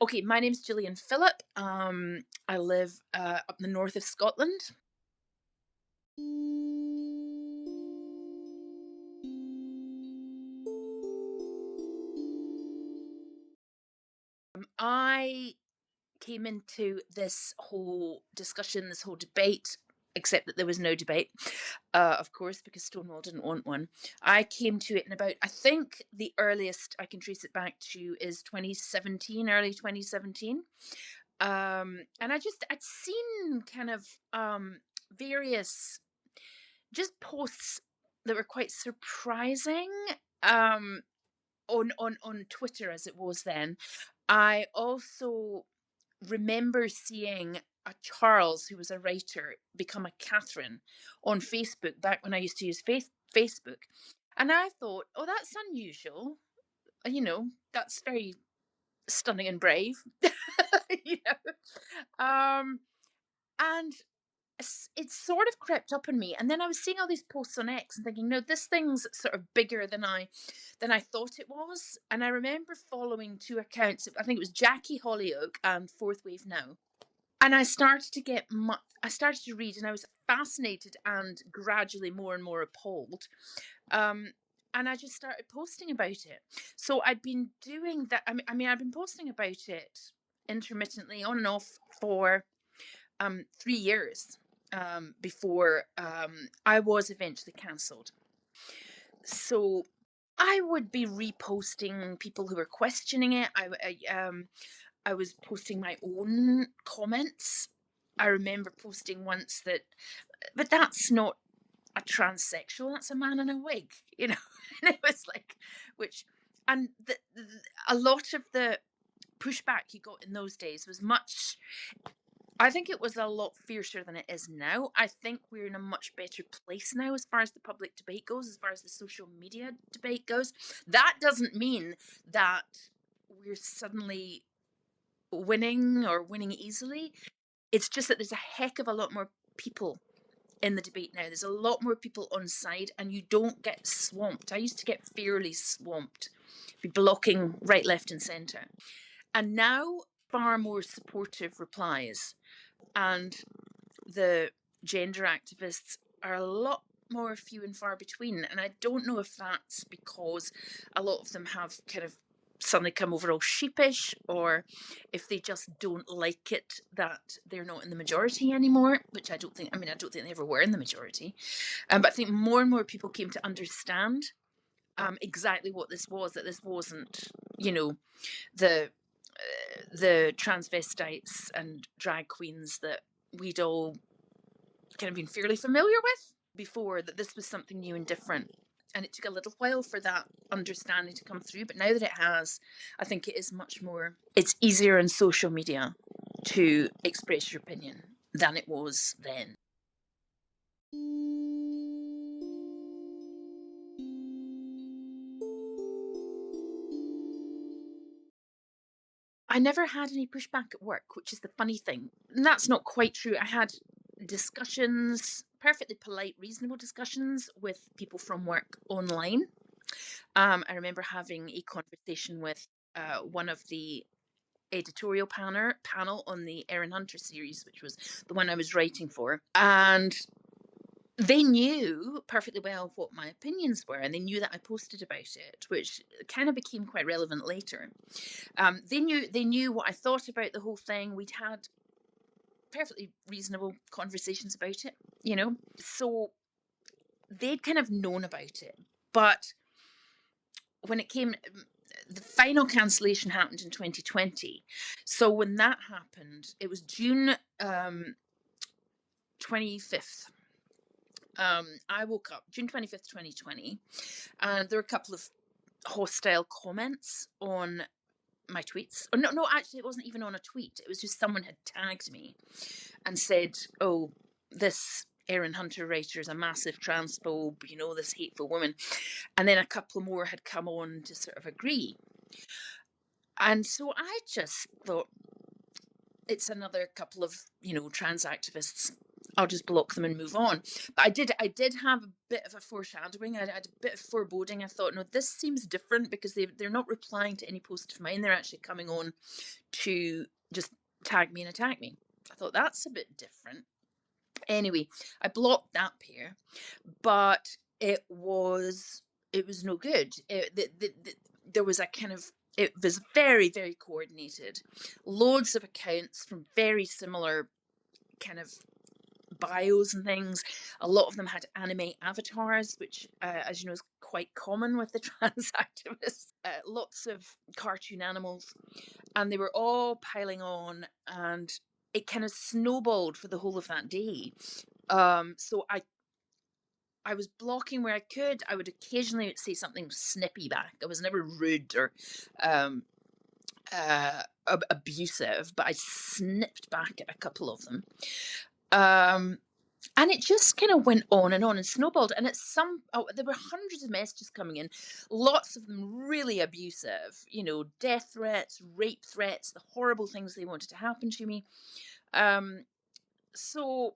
Okay, my name's Gillian Philip. I live up in the north of Scotland. I came into this whole discussion, this whole debate, except that there was no debate, of course, because Stonewall didn't want one. I came to it in about, I think the earliest I can trace it back to is 2017, early 2017. And I'd seen kind of various just posts that were quite surprising um, on Twitter as it was then. I also remember seeing a Charles, who was a writer, become a Catherine on Facebook back when I used to use Facebook. And I thought, oh, that's unusual. That's very stunning and brave. you know. And it sort of crept up on me, and then I was seeing all these posts on X and thinking, no, this thing's sort of bigger than I thought it was. And I remember following two accounts. I think it was Jackie Hollyoak and Fourth Wave Now, and I started to I started to read, and I was fascinated and gradually more and more appalled. And I just started posting about it. So I'd been doing that. I've been posting about it intermittently on and off for 3 years before I was eventually cancelled. So I would be reposting people who were questioning it. I was posting my own comments. I remember posting once but that's not a transsexual, that's a man in a wig, and it was like, and a lot of the pushback you got in those days was I think it was a lot fiercer than it is now. I think we're in a much better place now as far as the public debate goes, as far as the social media debate goes. That doesn't mean that we're suddenly winning or winning easily. It's just that there's a heck of a lot more people in the debate now. There's a lot more people on side, and you don't get swamped. I used to get fairly swamped, be blocking right, left, and centre. And now, far more supportive replies. And the gender activists are a lot more few and far between. And I don't know if that's because a lot of them have kind of suddenly come over all sheepish, or if they just don't like it that they're not in the majority anymore, which I don't think they ever were in the majority. But I think more and more people came to understand exactly what this was, that this wasn't, the transvestites and drag queens that we'd all kind of been fairly familiar with before, that this was something new and different. And it took a little while for that understanding to come through. But now that it has, I think it is it's easier on social media to express your opinion than it was then. I never had any pushback at work, which is the funny thing. And that's not quite true. I had discussions, perfectly polite, reasonable discussions with people from work online. I remember having a conversation with one of the editorial panel on the Erin Hunter series, which was the one I was writing for. And they knew perfectly well what my opinions were, and they knew that I posted about it, which kind of became quite relevant later. They knew what I thought about the whole thing. We'd had perfectly reasonable conversations about it, so they'd kind of known about it. But when it came, the final cancellation happened in 2020. So when that happened, it was June 25th. I woke up June 25th, 2020, and there were a couple of hostile comments on my tweets. Oh, no, actually, it wasn't even on a tweet. It was just someone had tagged me and said, oh, this Erin Hunter writer is a massive transphobe, this hateful woman. And then a couple more had come on to sort of agree. And so I just thought, it's another couple of, trans activists I'll just block them and move on. But I did have a bit of a foreshadowing. I had a bit of foreboding. I thought, no, this seems different because they're not replying to any post of mine. They're actually coming on to just tag me and attack me. I thought that's a bit different. Anyway, I blocked that pair, but it was no good. There was a kind of, it was very, very coordinated. Loads of accounts from very similar kind of bios and things. A lot of them had anime avatars, which, as you know, is quite common with the trans activists. Lots of cartoon animals, and they were all piling on, and it kind of snowballed for the whole of that day. So I was blocking where I could. I would occasionally say something snippy back. I was never rude or abusive, but I snipped back at a couple of them. And it just kind of went on and snowballed. And there were hundreds of messages coming in, lots of them really abusive, you know, death threats, rape threats, the horrible things they wanted to happen to me. So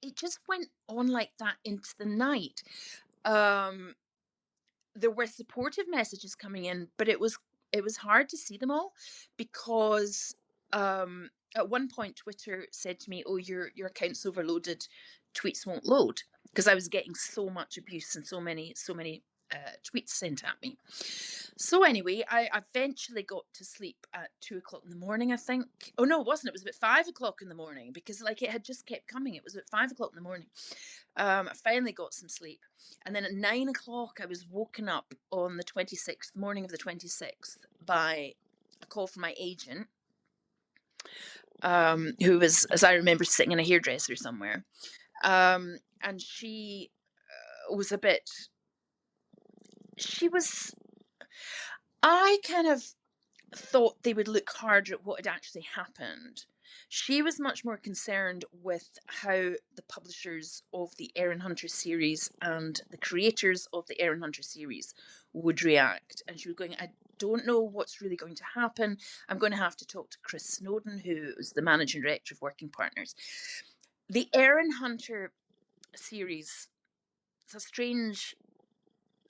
it just went on like that into the night. There were supportive messages coming in, but it was hard to see them all because at one point Twitter said to me, "Oh, your account's overloaded, tweets won't load," because I was getting so much abuse and so many tweets sent at me. So anyway, I eventually got to sleep at 2 o'clock in the morning, I think. Oh no, it wasn't. It was about 5 o'clock in the morning because like it had just kept coming. It was about 5 o'clock in the morning. I finally got some sleep. And then at 9 o'clock, I was woken up on the 26th, morning of the 26th, by a call from my agent, who was, as I remember, sitting in a hairdresser somewhere. And she was a bit, I kind of thought they would look harder at what had actually happened. She was much more concerned with how the publishers of the Erin Hunter series and the creators of the Erin Hunter series would react. And she was going, I don't know what's really going to happen. I'm going to have to talk to Chris Snowdon, who is the managing director of Working Partners. The Erin Hunter series, it's a strange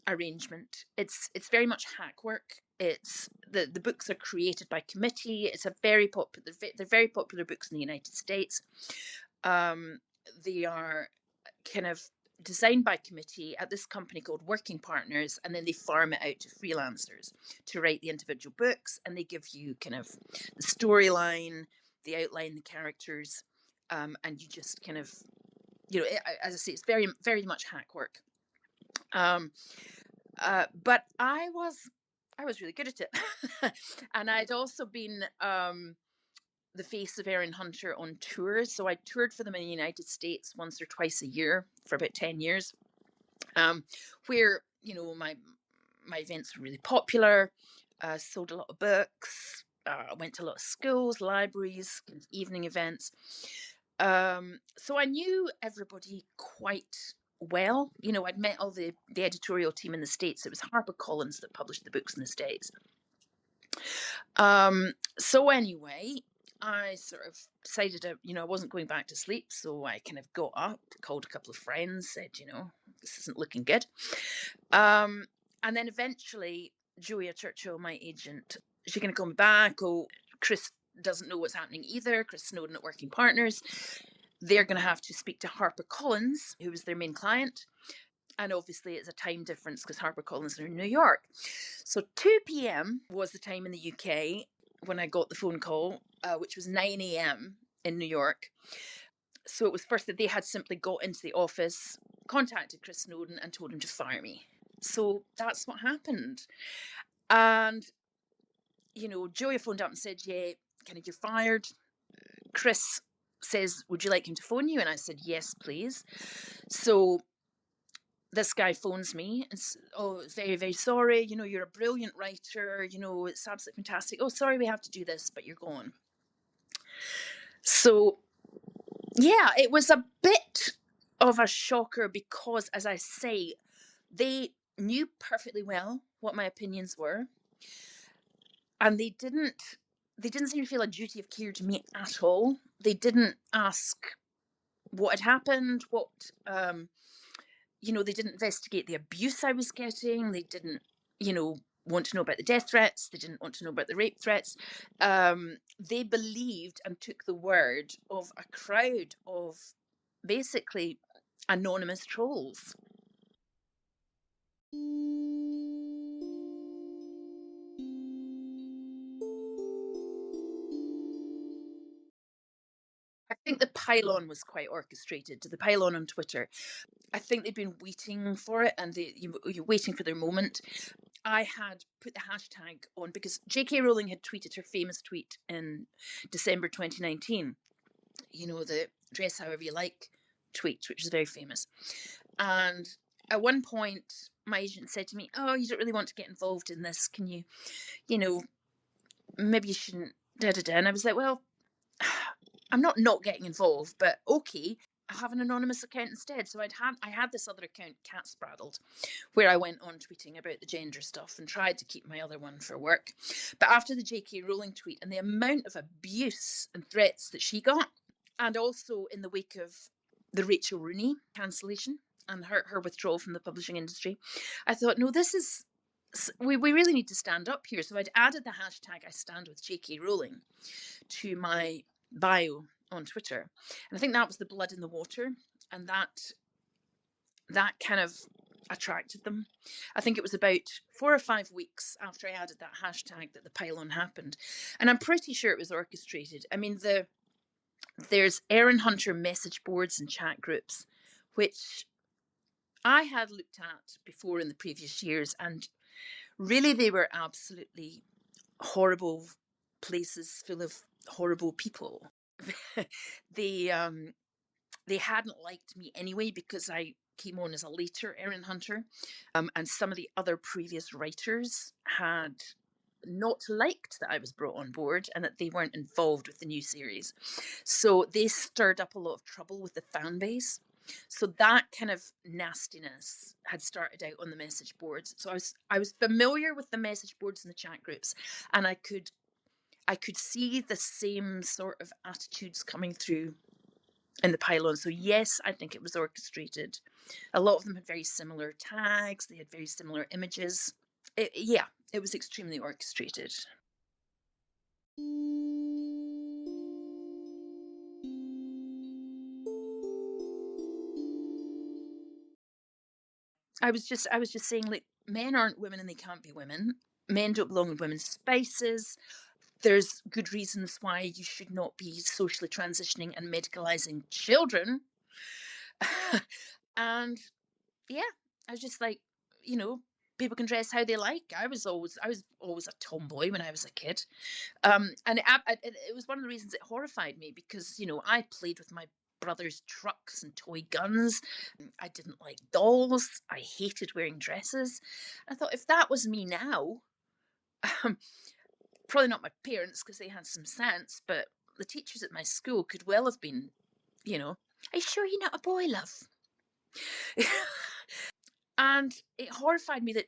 arrangement. It's very much hack work. It's the books are created by committee. It's a very popular. They're very popular books in the United States. They are kind of designed by committee at this company called Working Partners, and then they farm it out to freelancers to write the individual books, and they give you kind of the storyline, the outline, the characters, and you just kind of, you know, as I say, it's very, very much hack work. But I was really good at it. And I'd also been the face of Erin Hunter on tours. So I toured for them in the United States once or twice a year for about 10 years, where, you know, my events were really popular, sold a lot of books, went to a lot of schools, libraries, evening events. So I knew everybody quite well. You know, I'd met all the editorial team in the States. It was HarperCollins that published the books in the States. So anyway, I sort of decided, you know, I wasn't going back to sleep. So I kind of got up, called a couple of friends, said, you know, this isn't looking good. And then eventually, Julia Churchill, my agent, she's going to call me back. Oh, Chris doesn't know what's happening either. Chris Snowdon at Working Partners. They're going to have to speak to HarperCollins, who was their main client. And obviously it's a time difference because HarperCollins are in New York. So 2 p.m. was the time in the UK when I got the phone call, which was 9 a.m. in New York. So it was first that they had simply got into the office, contacted Chris Snowdon and told him to fire me. So that's what happened. And, you know, Julia phoned up and said, yeah, kind of, you're fired. Chris says, would you like him to phone you? And I said, yes, please. So this guy phones me and says, oh, very, very sorry. You know, you're a brilliant writer. You know, it's absolutely fantastic. Oh, sorry, we have to do this, but you're gone. So, yeah, it was a bit of a shocker because, as I say, they knew perfectly well what my opinions were. And they didn't seem to feel a duty of care to me at all. They didn't ask what had happened, they didn't investigate the abuse I was getting. They didn't, want to know about the death threats. They didn't want to know about the rape threats. They believed and took the word of a crowd of basically anonymous trolls. I think the pylon was quite orchestrated. The pylon on Twitter. I think they'd been waiting for it, and you're waiting for their moment. I had put the hashtag on because J.K. Rowling had tweeted her famous tweet in December 2019. The dress however you like tweet, which is very famous. And at one point, my agent said to me, "Oh, you don't really want to get involved in this. Can you, maybe you shouldn't, da da da." And I was like, well, I'm not getting involved, but okay. I have an anonymous account instead. So I had this other account, Cat Spraddled, where I went on tweeting about the gender stuff and tried to keep my other one for work. But after the J.K. Rowling tweet and the amount of abuse and threats that she got, and also in the wake of the Rachel Rooney cancellation and her withdrawal from the publishing industry, I thought, no, we really need to stand up here. So I'd added the hashtag I stand with J.K. Rowling to my bio on Twitter. And I think that was the blood in the water. And that kind of attracted them. I think it was about 4 or 5 weeks after I added that hashtag that the pylon happened. And I'm pretty sure it was orchestrated. I mean, there's Erin Hunter message boards and chat groups, which I had looked at before in the previous years, and really they were absolutely horrible places full of horrible people. they hadn't liked me anyway because I came on as a later Erin Hunter, and some of the other previous writers had not liked that I was brought on board and that they weren't involved with the new series. So they stirred up a lot of trouble with the fan base. So that kind of nastiness had started out on the message boards. So I was familiar with the message boards and the chat groups, and I could see the same sort of attitudes coming through in the pylon. So yes, I think it was orchestrated. A lot of them had very similar tags. They had very similar images. It was extremely orchestrated. I was just saying, like, men aren't women and they can't be women. Men don't belong in women's spaces. There's good reasons why you should not be socially transitioning and medicalizing children. And yeah, I was just like, people can dress how they like. I was always a tomboy when I was a kid. And it was one of the reasons it horrified me because, I played with my brother's trucks and toy guns. I didn't like dolls. I hated wearing dresses. I thought, if that was me now, probably not my parents because they had some sense, but the teachers at my school could well have been, are you sure you're not a boy, love? And it horrified me that,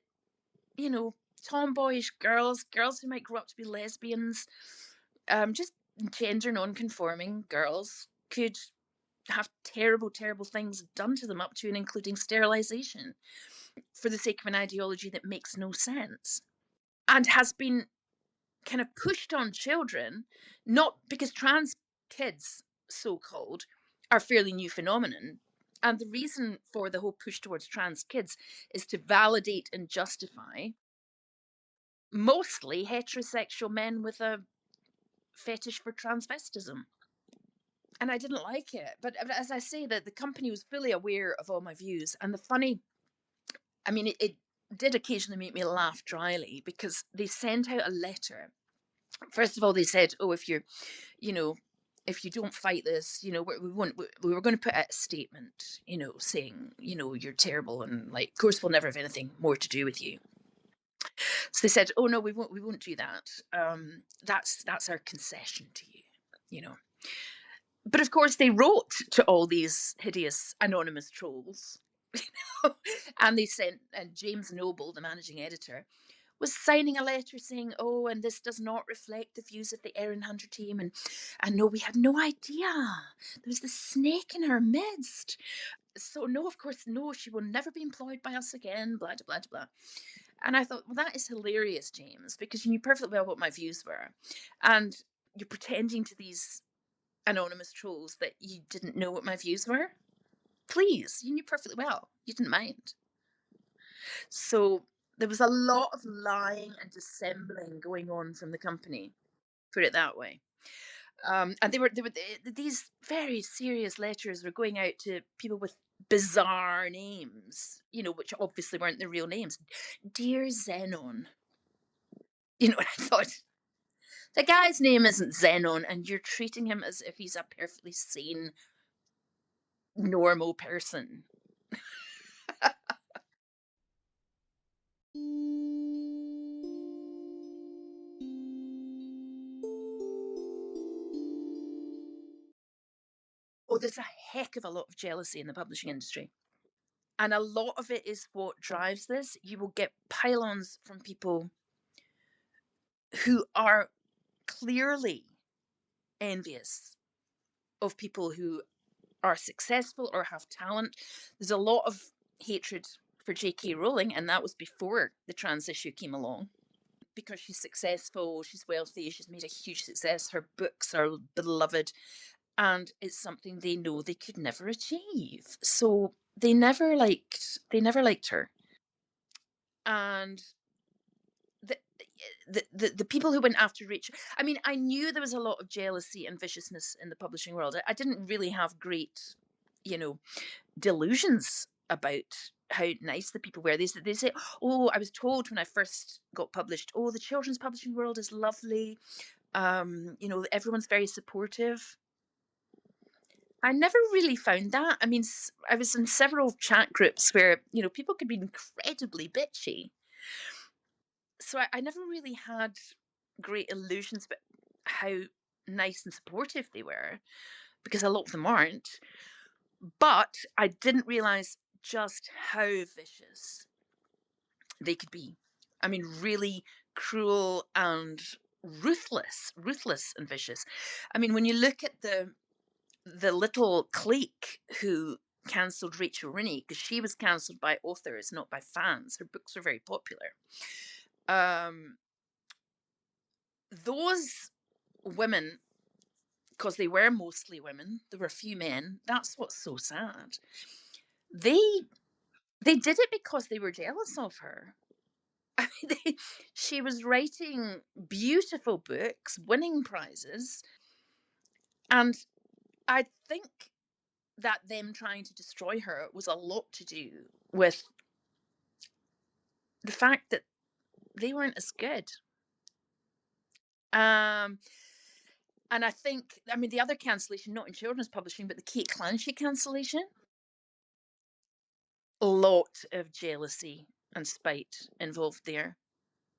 tomboyish girls who might grow up to be lesbians, just gender non-conforming girls could have terrible, terrible things done to them, up to and including sterilization, for the sake of an ideology that makes no sense and has been kind of pushed on children, not because trans kids, so-called, are a fairly new phenomenon. And the reason for the whole push towards trans kids is to validate and justify mostly heterosexual men with a fetish for transvestism. And I didn't like it. But as I say, that the company was fully aware of all my views. And it did occasionally make me laugh dryly because they sent out a letter. First of all, they said, "Oh, if you don't fight this, we were going to put out a statement, saying, you're terrible, and like, of course, we'll never have anything more to do with you." So they said, "Oh no, we won't do that. That's our concession to you." But of course, they wrote to all these hideous anonymous trolls, and they sent, and James Noble, the managing editor, was signing a letter saying, "Oh, and this does not reflect the views of the Erin Hunter team." And no, we had no idea. There was this snake in our midst. So no, of course, no, she will never be employed by us again, blah, blah, blah, blah. And I thought, well, that is hilarious, James, because you knew perfectly well what my views were. And you're pretending to these anonymous trolls that you didn't know what my views were. Please, you knew perfectly well. You didn't mind. So there was a lot of lying and dissembling going on from the company, put it that way. And these very serious letters were going out to people with bizarre names, which obviously weren't their real names. Dear Xenon. And I thought, the guy's name isn't Xenon, and you're treating him as if he's a perfectly sane, normal person. Oh, there's a heck of a lot of jealousy in the publishing industry. And a lot of it is what drives this. You will get pylons from people who are clearly envious of people who are successful or have talent. There's a lot of hatred for J.K. Rowling, and that was before the trans issue came along. Because she's successful, she's wealthy, she's made a huge success, her books are beloved, and it's something they know they could never achieve. So they never liked her. And the people who went after Rachel, I mean, I knew there was a lot of jealousy and viciousness in the publishing world. I didn't really have great, delusions about how nice the people were. They say, "Oh, I was told when I first got published, oh, the children's publishing world is lovely. Everyone's very supportive." I never really found that. I mean, I was in several chat groups where, people could be incredibly bitchy. So I never really had great illusions about how nice and supportive they were, because a lot of them aren't. But I didn't realize just how vicious they could be. I mean, really cruel and ruthless and vicious. I mean, when you look at the little clique who cancelled Rachel Rooney, because she was cancelled by authors, not by fans. Her books are very popular. Those women, because they were mostly women, there were a few men. That's what's so sad. They did it because they were jealous of her. I mean, she was writing beautiful books, winning prizes, and I think that them trying to destroy her was a lot to do with the fact that they weren't as good. And I think, I mean, the other cancellation, not in children's publishing, but the Kate Clancy cancellation, a lot of jealousy and spite involved there.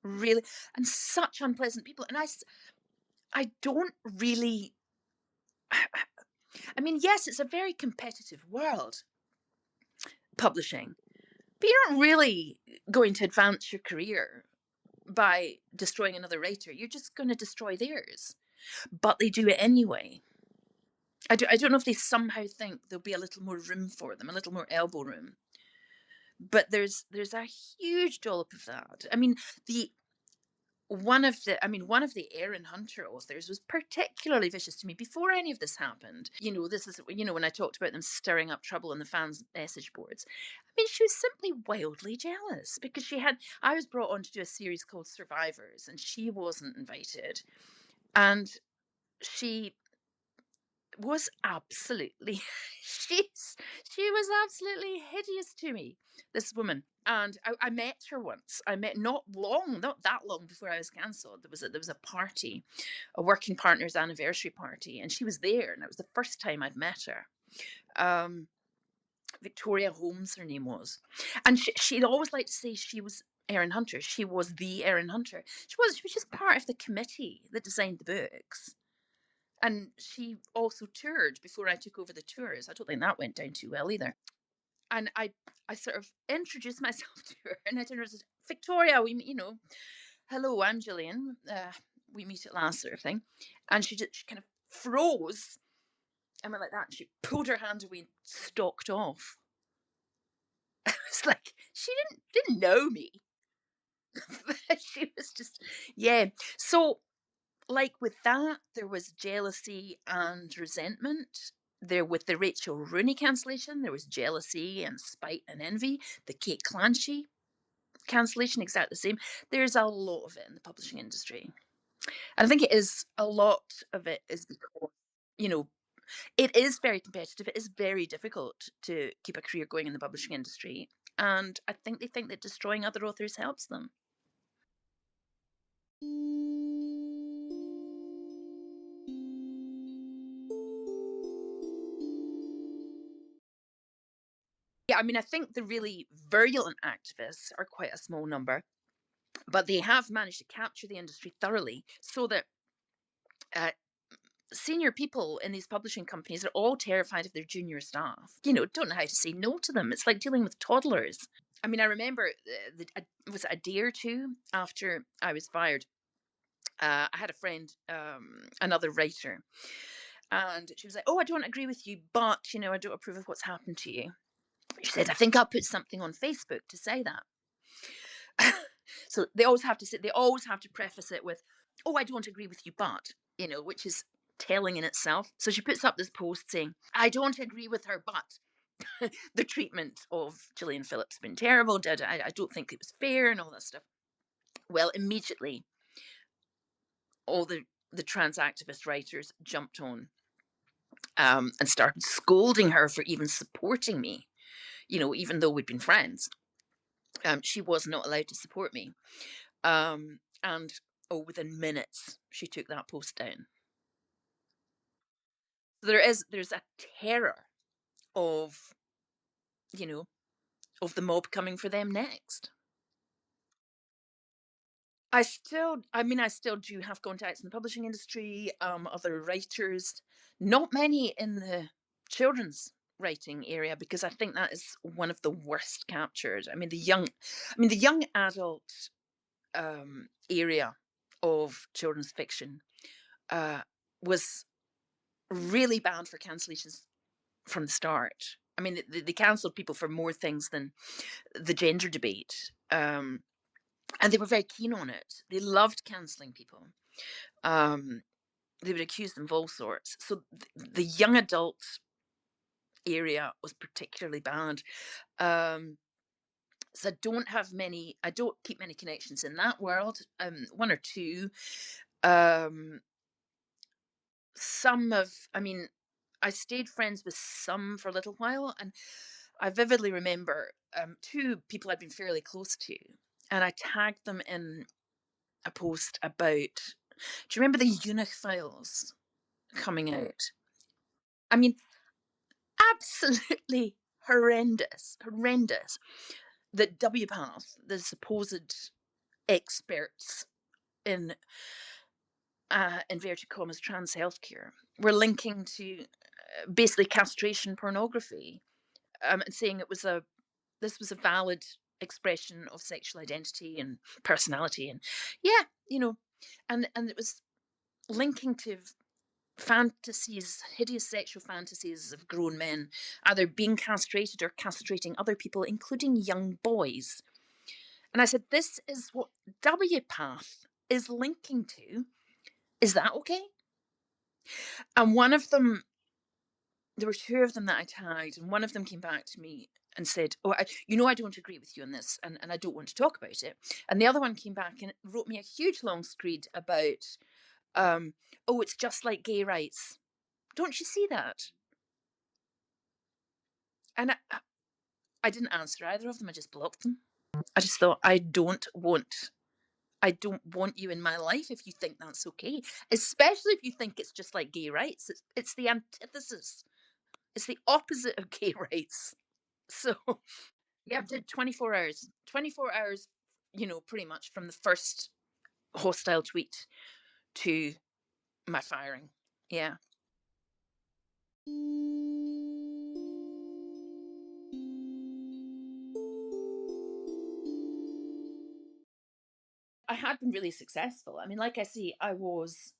Really, and such unpleasant people. And I don't really. I mean, yes, it's a very competitive world, publishing, but you're not really going to advance your career by destroying another writer. You're just going to destroy theirs. But they do it anyway. I don't know if they somehow think there'll be a little more room for them, a little more elbow room. But there's a huge dollop of that. I mean, one of the Erin Hunter authors was particularly vicious to me before any of this happened. This is, when I talked about them stirring up trouble on the fans' message boards. I mean, she was simply wildly jealous because I was brought on to do a series called Survivors, and she wasn't invited. And she was absolutely she was absolutely hideous to me, this woman. And I met her once. I met not that long before I was cancelled. There was a party, a working partners anniversary party, and she was there, and it was the first time I'd met her. Victoria Holmes, her name was, and she'd always liked to say she was Erin Hunter. She was the Erin Hunter. She was just part of the committee that designed the books. And she also toured before I took over the tours. I don't think that went down too well either. And I sort of introduced myself to her, and I told her, Victoria, hello, I'm Gillian. We meet at last, sort of thing. And she kind of froze and went like that. And she pulled her hand away and stalked off. It's like she didn't know me. She was just, yeah. So, like with that, there was jealousy and resentment. There with the Rachel Rooney cancellation, there was jealousy and spite and envy. The Kate Clancy cancellation, exactly the same. There's a lot of it in the publishing industry. And I think a lot of it is because, you know, it is very competitive. It is very difficult to keep a career going in the publishing industry. And I think they think that destroying other authors helps them. Yeah, I mean, I think the really virulent activists are quite a small number, but they have managed to capture the industry thoroughly so that uh, senior people in these publishing companies are all terrified of their junior staff. Don't know how to say no to them. It's like dealing with toddlers. I mean, I remember was it a day or two after I was fired? I had a friend, another writer, and she was like, "Oh, I don't agree with you, but I don't approve of what's happened to you." She said, "I think I'll put something on Facebook to say that." So they always have to preface it with, "Oh, I don't agree with you, but," which is telling in itself. So she puts up this post saying, "I don't agree with her, but the treatment of Gillian Philip's been terrible. I don't think it was fair," and all that stuff. Well, immediately, all the trans activist writers jumped on and started scolding her for even supporting me. Even though we'd been friends, she was not allowed to support me. And within minutes, she took that post down. So there's a terror of you know of the mob coming for them next. I still do have contacts in the publishing industry, other writers, not many in the children's writing area because I think that is one of the worst captured. I mean the young adult area of children's fiction uh, was really bad for cancellations from the start. I mean, they cancelled people for more things than the gender debate. And they were very keen on it. They loved cancelling people. Um, they would accuse them of all sorts. So the young adult area was particularly bad. Um, so I don't keep many connections in that world. One or two. Um, I mean, I stayed friends with some for a little while, and I vividly remember two people I'd been fairly close to, and I tagged them in a post about. Do you remember the Eunuch files coming out? I mean, absolutely horrendous, horrendous. That WPATH, the supposed experts in inverted commas trans healthcare, were linking to basically castration pornography, and saying this was a valid expression of sexual identity and personality, and yeah, and it was linking to fantasies, hideous sexual fantasies of grown men either being castrated or castrating other people, including young boys. And I said, this is what WPATH is linking to. Is that okay? And there were two of them that I tagged, and one of them came back to me and said, "Oh, I don't agree with you on this, and I don't want to talk about it." And the other one came back and wrote me a huge long screed about, "Oh, it's just like gay rights. Don't you see that?" And I didn't answer either of them. I just blocked them. I just thought, I don't want you in my life if you think that's okay, especially if you think it's just like gay rights. It's the antithesis. It's the opposite of gay rights. So yeah, I did 24 hours. 24 hours, pretty much from the first hostile tweet to my firing. Yeah. I had been really successful. I mean, like I say, I was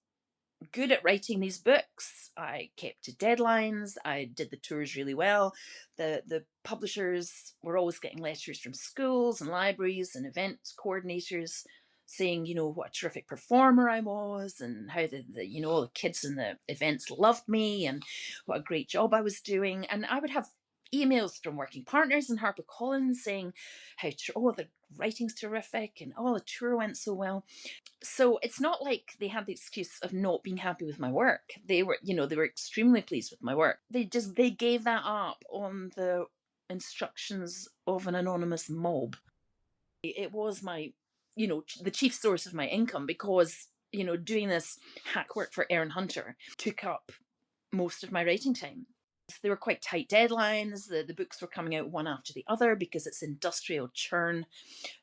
good at writing these books. I kept to deadlines. I did the tours really well. The publishers were always getting letters from schools and libraries and event coordinators saying, what a terrific performer I was, and how all the kids in the events loved me, and what a great job I was doing. And I would have emails from working partners and HarperCollins saying how the writing's terrific and the tour went so well. So it's not like they had the excuse of not being happy with my work. They were extremely pleased with my work. They gave that up on the instructions of an anonymous mob. It was the chief source of my income, because doing this hack work for Aaron Hunter took up most of my writing time. They were quite tight deadlines. The books were coming out one after the other because it's industrial churn.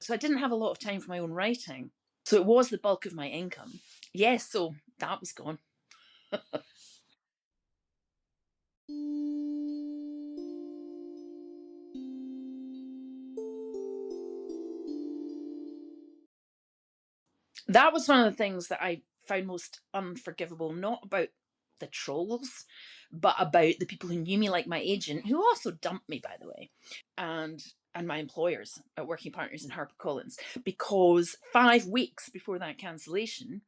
So I didn't have a lot of time for my own writing. So it was the bulk of my income. Yes, so that was gone. That was one of the things that I found most unforgivable, not about the trolls, but about the people who knew me, like my agent, who also dumped me, by the way, and my employers at Working Partners in HarperCollins, because 5 weeks before that cancellation,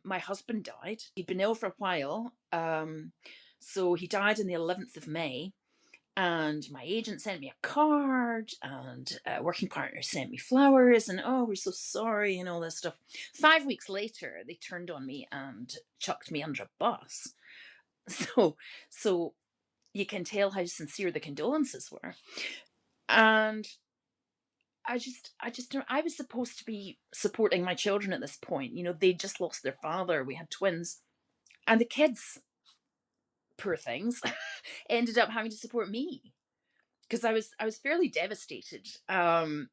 my husband died. He'd been ill for a while, so he died on the 11th of May. And my agent sent me a card, and Working Partners sent me flowers, and we're so sorry, and all this stuff. 5 weeks later, they turned on me and chucked me under a bus. So you can tell how sincere the condolences were. And I was supposed to be supporting my children at this point. They just lost their father. We had twins, and the kids, poor things, ended up having to support me, because I was fairly devastated. And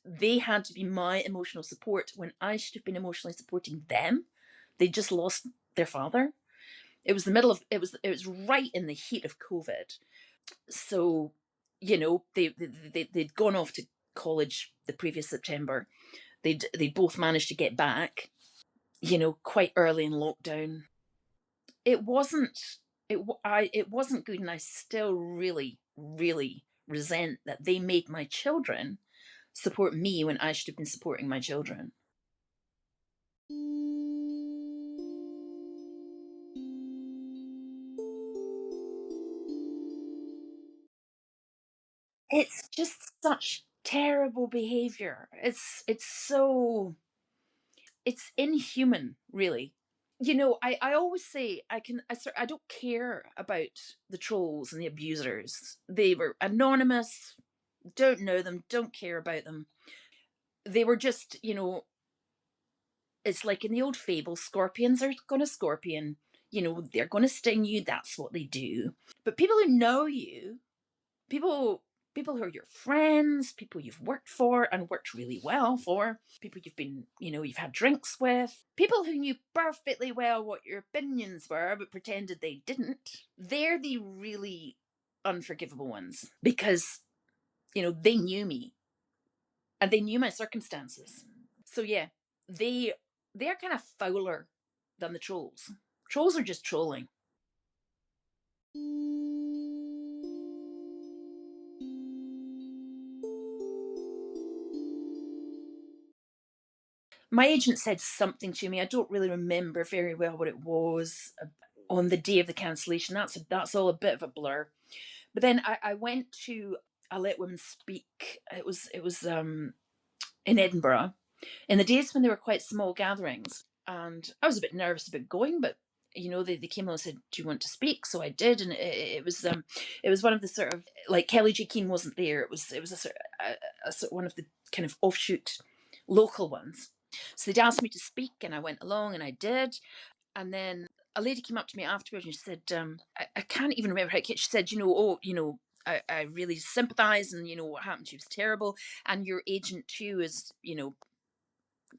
they had to be my emotional support when I should have been emotionally supporting them. They just lost their father. It was right in the heat of COVID. So, they'd gone off to college the previous September. They'd both managed to get back, quite early in lockdown. It wasn't it wasn't good, and I still really, really resent that they made my children support me when I should have been supporting my children. It's just such terrible behavior. It's inhuman, really. I always say I don't care about the trolls and the abusers. They were anonymous, don't know them, don't care about them. They were just, it's like in the old fable, scorpions are going to scorpion. They're going to sting you. That's what they do. But people who know you, people who are your friends, people you've worked for and worked really well for, people you've had drinks with, people who knew perfectly well what your opinions were but pretended they didn't, they're the really unforgivable ones, because, they knew me and they knew my circumstances. So yeah, they're kind of fouler than the trolls. Trolls are just trolling. My agent said something to me. I don't really remember very well what it was on the day of the cancellation. That's all a bit of a blur. But then I went to I Let Women Speak. It was in Edinburgh, in the days when they were quite small gatherings, and I was a bit nervous about going, but they came along and said, "Do you want to speak?" So I did, and it was one of the sort of, like, Kelly J. Keane wasn't there. It was one of the kind of offshoot local ones. So they'd asked me to speak, and I went along, and I did. And then a lady came up to me afterwards, and she said, I can't even remember how she said, I really sympathise, and what happened to you was terrible, and your agent too is,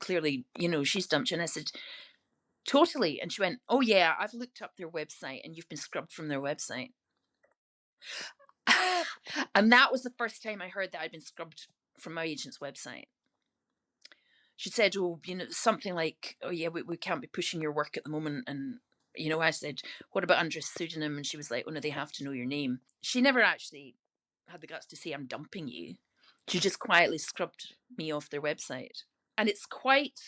clearly, she's dumped you. And I said, totally. And she went, oh yeah, I've looked up their website, and you've been scrubbed from their website. And that was the first time I heard that I'd been scrubbed from my agent's website. she said, oh, something like, oh yeah, we can't be pushing your work at the moment. And, I said, what about under a pseudonym? And she was like, oh no, they have to know your name. She never actually had the guts to say, I'm dumping you. She just quietly scrubbed me off their website. And it's quite,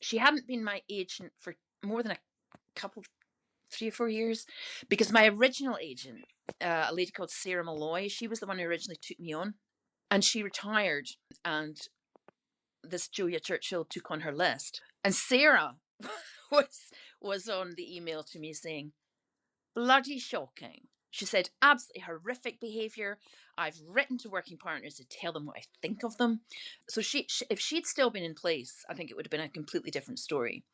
she hadn't been my agent for more than a couple, 3 or 4 years, because my original agent, a lady called Sarah Malloy, she was the one who originally took me on. And she retired, and this Julia Churchill took on her list. And Sarah was on the email to me saying, bloody shocking. She said, absolutely horrific behaviour. I've written to working partners to tell them what I think of them. So if she'd still been in place, I think it would have been a completely different story.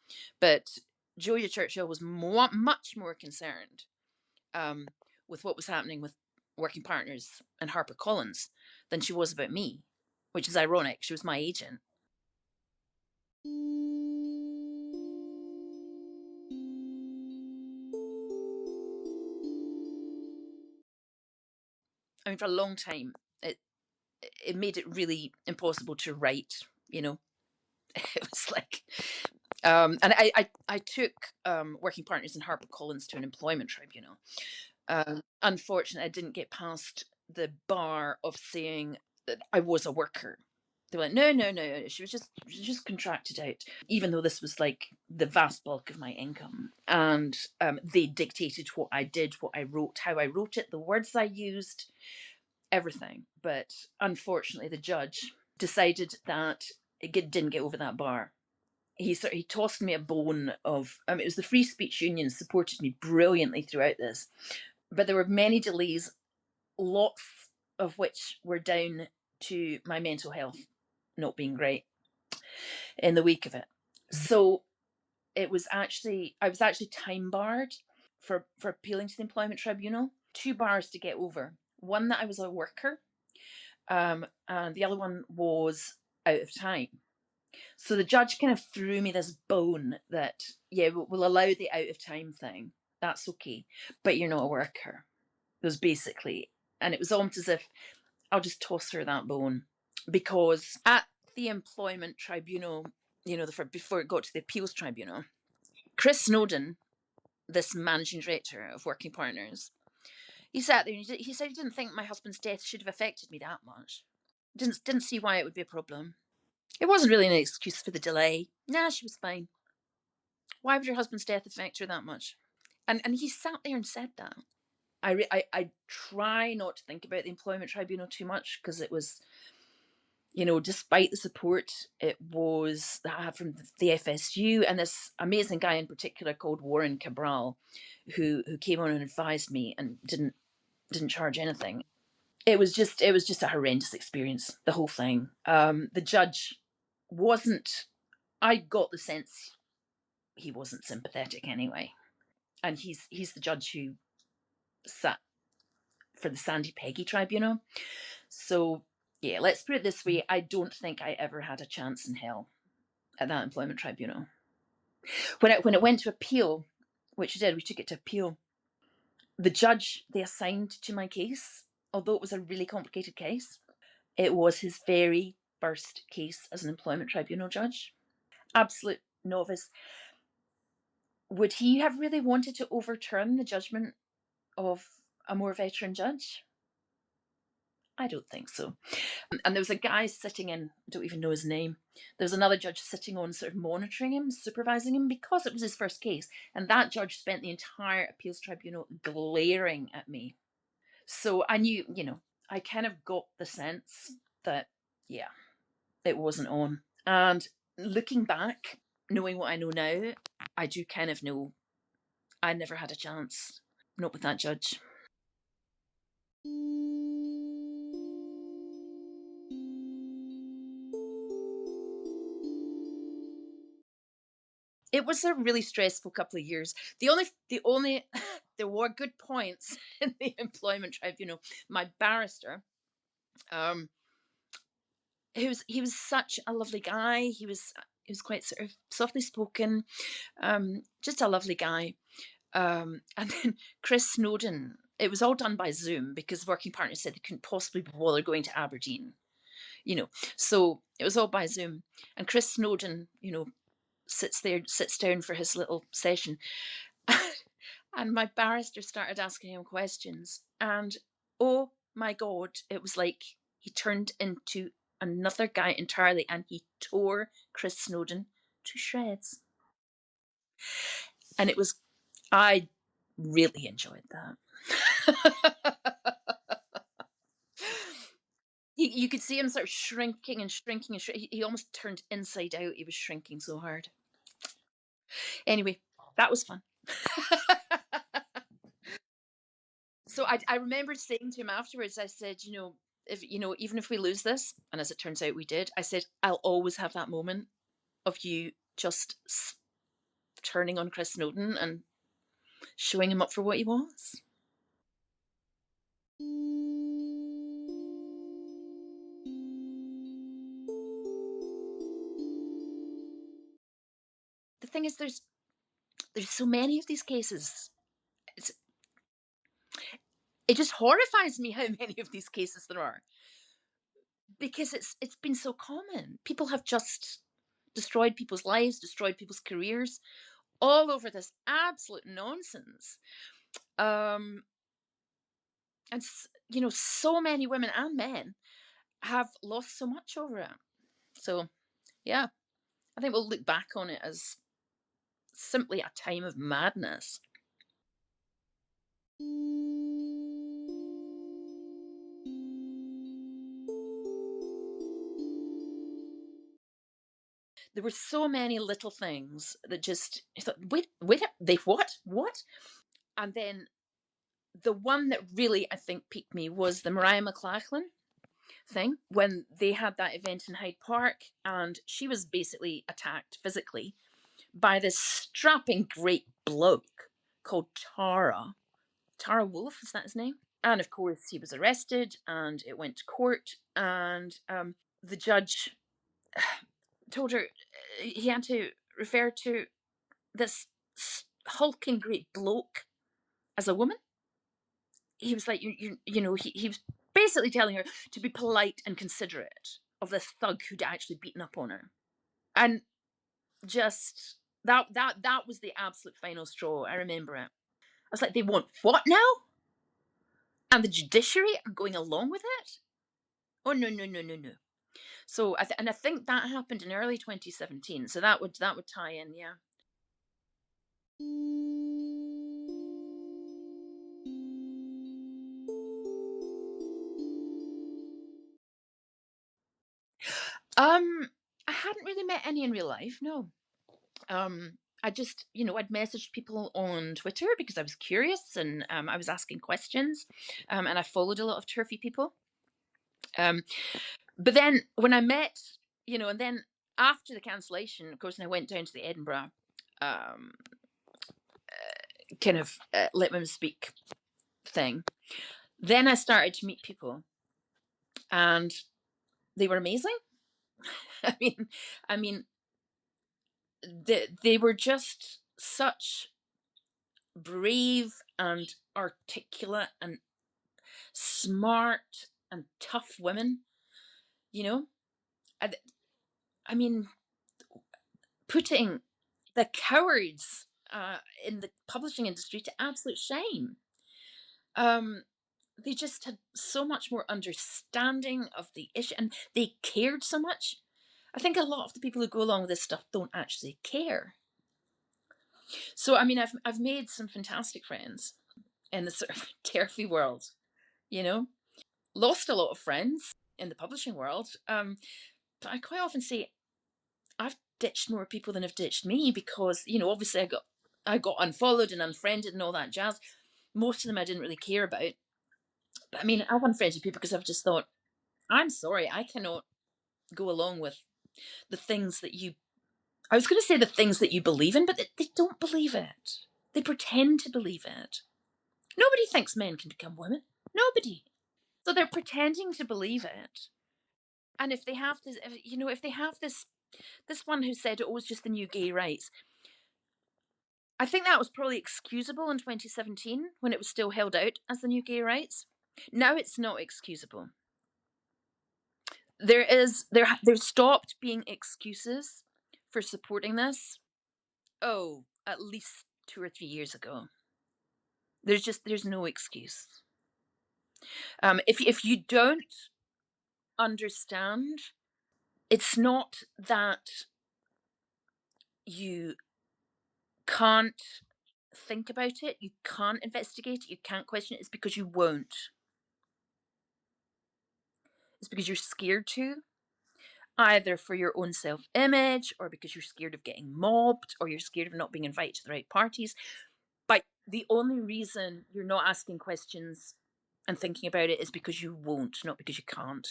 But Julia Churchill was much more concerned with what was happening with working partners and HarperCollins than she was about me, which is ironic. She was my agent. For a long time, it made it really impossible to write, It was like, and I took working partners in HarperCollins to an employment tribunal. Unfortunately, I didn't get past the bar of saying that I was a worker. They were like, no, she was just contracted out, even though this was like the vast bulk of my income. And they dictated what I did, what I wrote, how I wrote it, the words I used, everything. But unfortunately, the judge decided that it didn't get over that bar. He tossed me a bone of, it was the Free Speech Union supported me brilliantly throughout this. But there were many delays, lots of which were down to my mental health not being great in the wake of it. So I was actually time barred for appealing to the employment tribunal. 2 bars to get over. One, that I was a worker, and the other one was out of time. So the judge kind of threw me this bone that, yeah, we'll allow the out of time thing. That's okay. But you're not a worker. It was basically, and it was almost as if I'll just toss her that bone, because at the employment tribunal, before it got to the appeals tribunal, Chris Snowden, this managing director of Working Partners, he sat there and he said he didn't think my husband's death should have affected me that much. Didn't see why it would be a problem. It wasn't really an excuse for the delay. Nah, she was fine. Why would her husband's death affect her that much? And he sat there and said that. I try not to think about the employment tribunal too much, because it was, despite the support it was that I had from the FSU and this amazing guy in particular called Warren Cabral, who came on and advised me and didn't charge anything. It was just a horrendous experience, the whole thing. The judge wasn't. I got the sense he wasn't sympathetic anyway, and he's the judge who sat for the Sandy Peggy Tribunal. So yeah, let's put it this way: I don't think I ever had a chance in hell at that employment tribunal. When it went to appeal, which it did, we took it to appeal. The judge they assigned to my case, although it was a really complicated case, it was his very first case as an employment tribunal judge. Absolute novice. Would he have really wanted to overturn the judgment of a more veteran judge? I don't think so. And there was a guy sitting in, I don't even know his name. There was another judge sitting on, sort of monitoring him, supervising him, because it was his first case. And that judge spent the entire appeals tribunal glaring at me. So I knew, I kind of got the sense that, yeah, it wasn't on. And looking back, knowing what I know now, I do kind of know I never had a chance. Not with that judge. It was a really stressful couple of years. The only there were good points in the employment tribunal. My barrister, he was such a lovely guy. He was quite sort of softly spoken, just a lovely guy. And then Chris Snowden. It was all done by Zoom because working partners said they couldn't possibly bother going to Aberdeen. So it was all by Zoom. And Chris Snowdon, sits down for his little session. And my barrister started asking him questions. And oh my God, it was like he turned into another guy entirely, and he tore Chris Snowdon to shreds. And I really enjoyed that. You could see him sort of shrinking and shrinking and shrinking. He almost turned inside out. He was shrinking so hard. Anyway, that was fun. So I remember saying to him afterwards, I said, even if we lose this, and as it turns out we did, I said, I'll always have that moment of you just turning on Chris Snowdon and showing him up for what he was. The thing is, there's so many of these cases. It just horrifies me how many of these cases there are, because it's been so common. People have just destroyed people's lives, destroyed people's careers, all over this absolute nonsense. And so many women and men have lost so much over it. So yeah, I think we'll look back on it as simply a time of madness. There were so many little things that just, I thought, wait, they what? And then the one that really, I think, piqued me was the Mariah McLachlan thing, when they had that event in Hyde Park, and she was basically attacked physically by this strapping great bloke called Tara Wolff, is that his name? And of course, he was arrested, and it went to court, and the judge told her he had to refer to this hulking great bloke as a woman. He was like, he was basically telling her to be polite and considerate of this thug who'd actually beaten up on her. And just that was the absolute final straw. I remember it. I was like, they want what now? And the judiciary are going along with it? Oh, no, no, no, no, no. So I think that happened in early 2017. So that would tie in, yeah. I hadn't really met any in real life, no. I just, I'd messaged people on Twitter because I was curious, and I was asking questions, and I followed a lot of turfy people. But then when I met, and then after the cancellation, of course, and I went down to the Edinburgh kind of let women speak thing, then I started to meet people, and they were amazing. I mean, they were just such brave and articulate and smart and tough women, I, I mean, putting the cowards in the publishing industry to absolute shame. They just had so much more understanding of the issue, and they cared so much. I think a lot of the people who go along with this stuff don't actually care. So, I've made some fantastic friends in the sort of turfy world, lost a lot of friends in the publishing world. But I quite often say I've ditched more people than have ditched me, because, obviously I got unfollowed and unfriended and all that jazz. Most of them I didn't really care about. But I've unfriended people because I've just thought, I'm sorry, I cannot go along with the things that I was going to say the things that you believe in, but they don't believe it. They pretend to believe it. Nobody thinks men can become women. Nobody. So they're pretending to believe it. And if they have this, if they have this one who said it was just the new gay rights, I think that was probably excusable in 2017 when it was still held out as the new gay rights. Now it's not excusable. there stopped being excuses for supporting this. Oh, at least 2 or 3 years ago. There's no excuse. If you don't understand, it's not that you can't think about it, you can't investigate it, you can't question it. It's because you won't. It's because you're scared to, either for your own self image, or because you're scared of getting mobbed, or you're scared of not being invited to the right parties. But the only reason you're not asking questions and thinking about it is because you won't, not because you can't.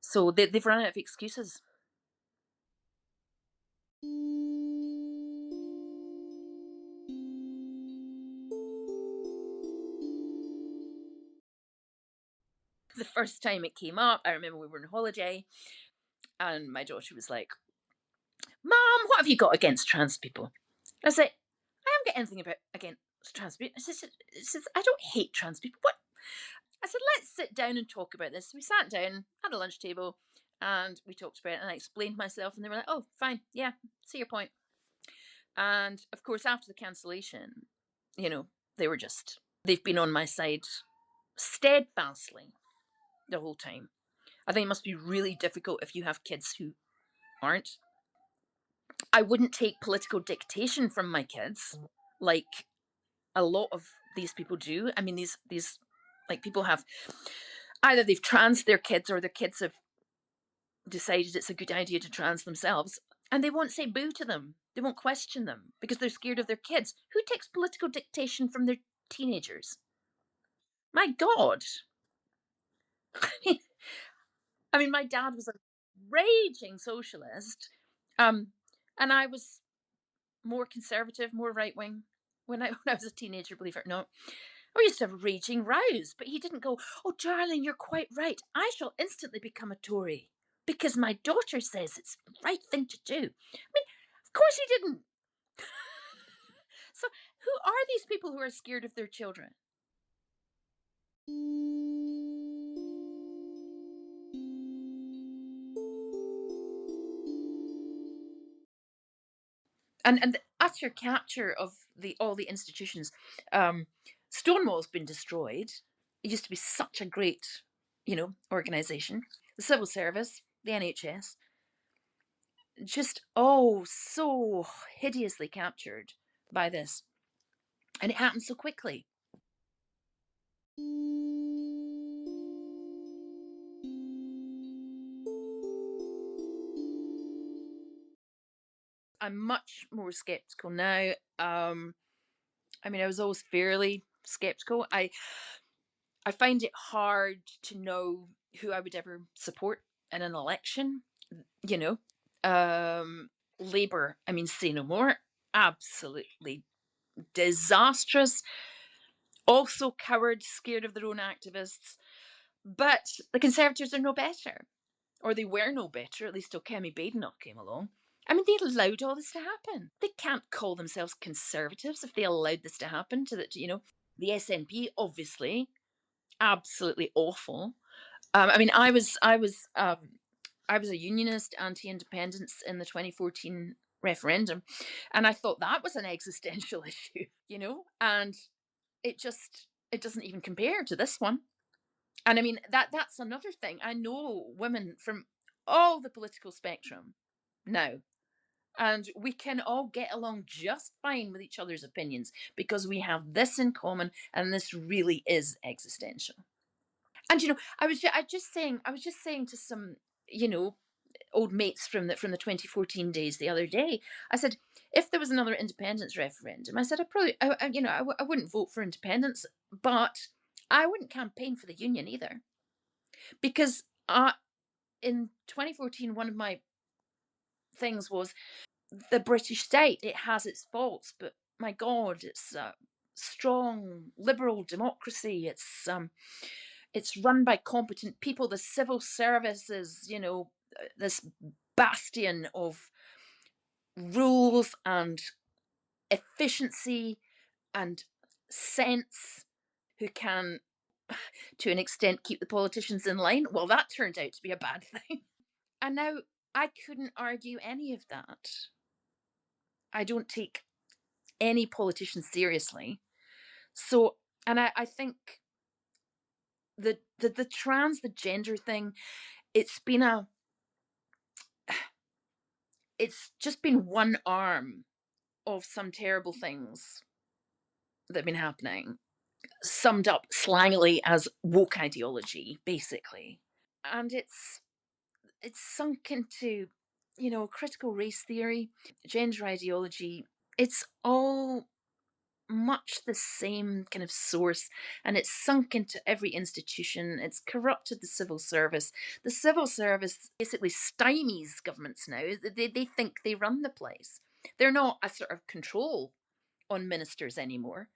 So they've run out of excuses. The first time it came up, I remember we were on holiday, and my daughter was like, "Mom, what have you got against trans people?" I said, "I haven't got anything against trans people." Says, "I don't hate trans people. What?" I said, "Let's sit down and talk about this." So we sat down at a lunch table and we talked about it, and I explained myself, and they were like, "Oh, fine, yeah, see your point." And of course, after the cancellation, they've been on my side steadfastly the whole time. I think it must be really difficult if you have kids who aren't. I wouldn't take political dictation from my kids like a lot of these people do. I mean, these like people have either they've trans their kids, or their kids have decided it's a good idea to trans themselves, and they won't say boo to them. They won't question them because they're scared of their kids. Who takes political dictation from their teenagers? My God. I mean, my dad was a raging socialist, and I was more conservative, more right wing when I was a teenager. Believe it or not, we used to have raging rows, but he didn't go, "Oh, darling, you're quite right. I shall instantly become a Tory because my daughter says it's the right thing to do." I mean, of course he didn't. So, who are these people who are scared of their children? And the utter capture of the all the institutions. Stonewall's been destroyed. It used to be such a great, organization. The civil service, the NHS, just so hideously captured by this, and it happened so quickly. I'm much more skeptical now. I mean, I was always fairly skeptical. I find it hard to know who I would ever support in an election. You know, Labour. I mean, say no more. Absolutely disastrous. Also cowards, scared of their own activists. But the Conservatives are no better, or they were no better, at least till Kemi Badenoch came along. I mean, they allowed all this to happen. They can't call themselves Conservatives if they allowed this to happen. The SNP, obviously, absolutely awful. I mean, I was a unionist, anti-independence in the 2014 referendum, and I thought that was an existential issue, and it doesn't even compare to this one. And I mean, that's another thing. I know women from all the political spectrum now, and we can all get along just fine with each other's opinions because we have this in common, and this really is existential. And I was just saying to some, old mates from the 2014 days the other day. I said, if there was another independence referendum, I said I wouldn't vote for independence, but I wouldn't campaign for the union either, because in 2014 one of my things was the British state. It has its faults, but my God, it's a strong liberal democracy. It's run by competent people. The civil service is, this bastion of rules and efficiency and sense, who can to an extent, keep the politicians in line. Well, that turned out to be a bad thing. And now I couldn't argue any of that. I don't take any politician seriously. So, and I think the gender thing, it's been it's just been one arm of some terrible things that have been happening, summed up slangily as woke ideology, basically. And it's sunk into, critical race theory, gender ideology. It's all much the same kind of source, and it's sunk into every institution. It's corrupted the civil service. The civil service basically stymies governments now. They think they run the place. They're not a sort of control on ministers anymore.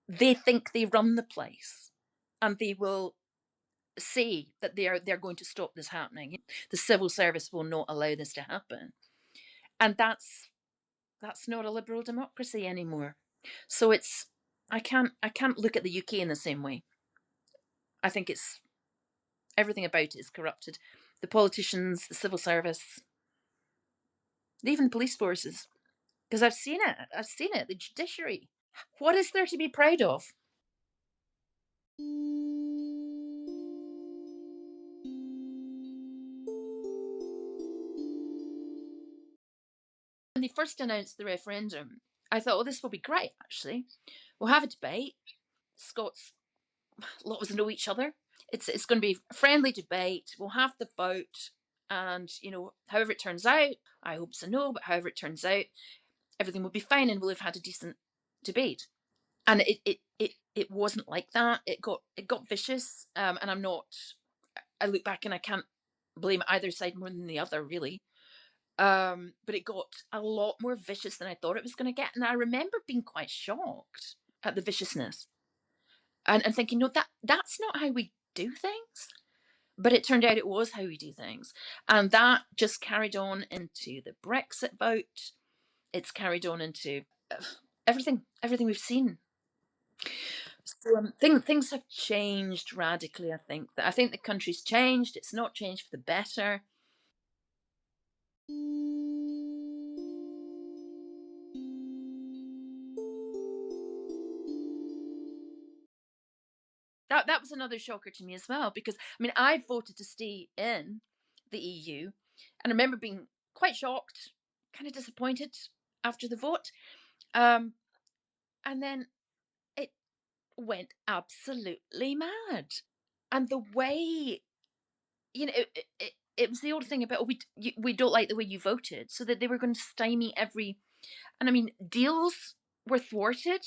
They think they run the place, and they will say that they're going to stop this happening. The civil service will not allow this to happen, and that's not a liberal democracy anymore. So I can't look at the UK in the same way. I think it's everything about it is corrupted. The politicians, the civil service, even the police forces. Because I've seen it. I've seen it. The judiciary. What is there to be proud of? When they first announced the referendum, I thought, oh, this will be great, actually. We'll have a debate. Scots, lot of us know each other. It's going to be a friendly debate. We'll have the vote. And, however it turns out, I hope so no, but however it turns out, everything will be fine and we'll have had a decent debate. And it wasn't like that. It got vicious. And I look back and I can't blame either side more than the other, really. But it got a lot more vicious than I thought it was going to get. And I remember being quite shocked at the viciousness and thinking, no, that's not how we do things. But it turned out it was how we do things. And that just carried on into the Brexit vote. It's carried on into everything we've seen. So things have changed radically. I think the country's changed. It's not changed for the better. That was another shocker to me as well, because I mean I voted to stay in the EU, and I remember being quite shocked, kind of disappointed after the vote, and then it went absolutely mad, and the way it was the old thing about, oh, we don't like the way you voted, so that they were going to stymie every, and I mean deals were thwarted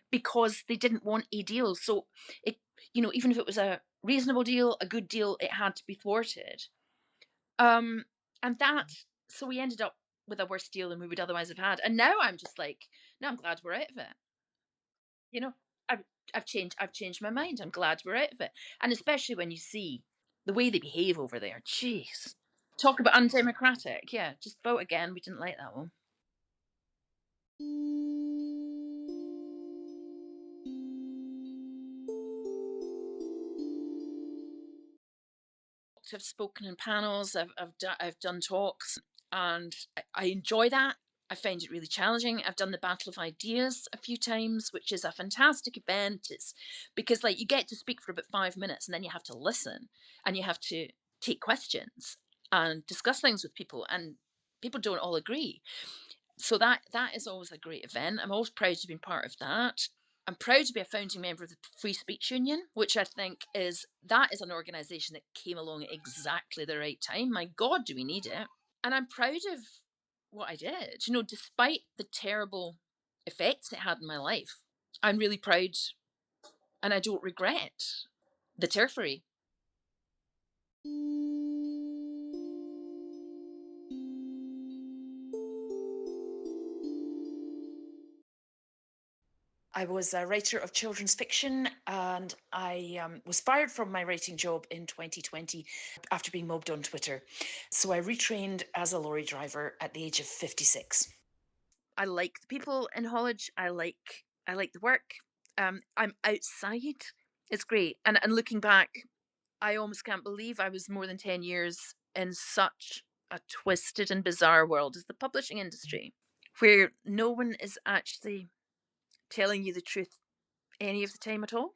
because they didn't want a deal. So it, even if it was a reasonable deal, a good deal, it had to be thwarted. Um, and that, so we ended up with a worse deal than we would otherwise have had. And now I'm just like, no, I'm glad we're out of it. You know, I've I've changed my mind. I'm glad we're out of it. And especially when you see the way they behave over there. Jeez. Talk about undemocratic. Yeah, just vote again. We didn't like that one. I've spoken in panels. I've done talks, and I enjoy that. I find it really challenging. I've done the Battle of Ideas a few times, which is a fantastic event. It's because like you get to speak for about 5 minutes, and then you have to listen, and you have to take questions and discuss things with people, and people don't all agree. So that is always a great event. I'm always proud to have been part of that. I'm proud to be a founding member of the Free Speech Union, which I think is an organisation that came along at exactly the right time. My God, do we need it? And I'm proud of what I did. Despite the terrible effects it had in my life, I'm really proud, and I don't regret the tertiary. I was a writer of children's fiction, and I was fired from my writing job in 2020 after being mobbed on Twitter. So I retrained as a lorry driver at the age of 56. I like the people in Hollage. I like the work. I'm outside It's great. And looking back, I almost can't believe I was more than 10 years in such a twisted and bizarre world as the publishing industry, where no one is actually telling you the truth any of the time at all.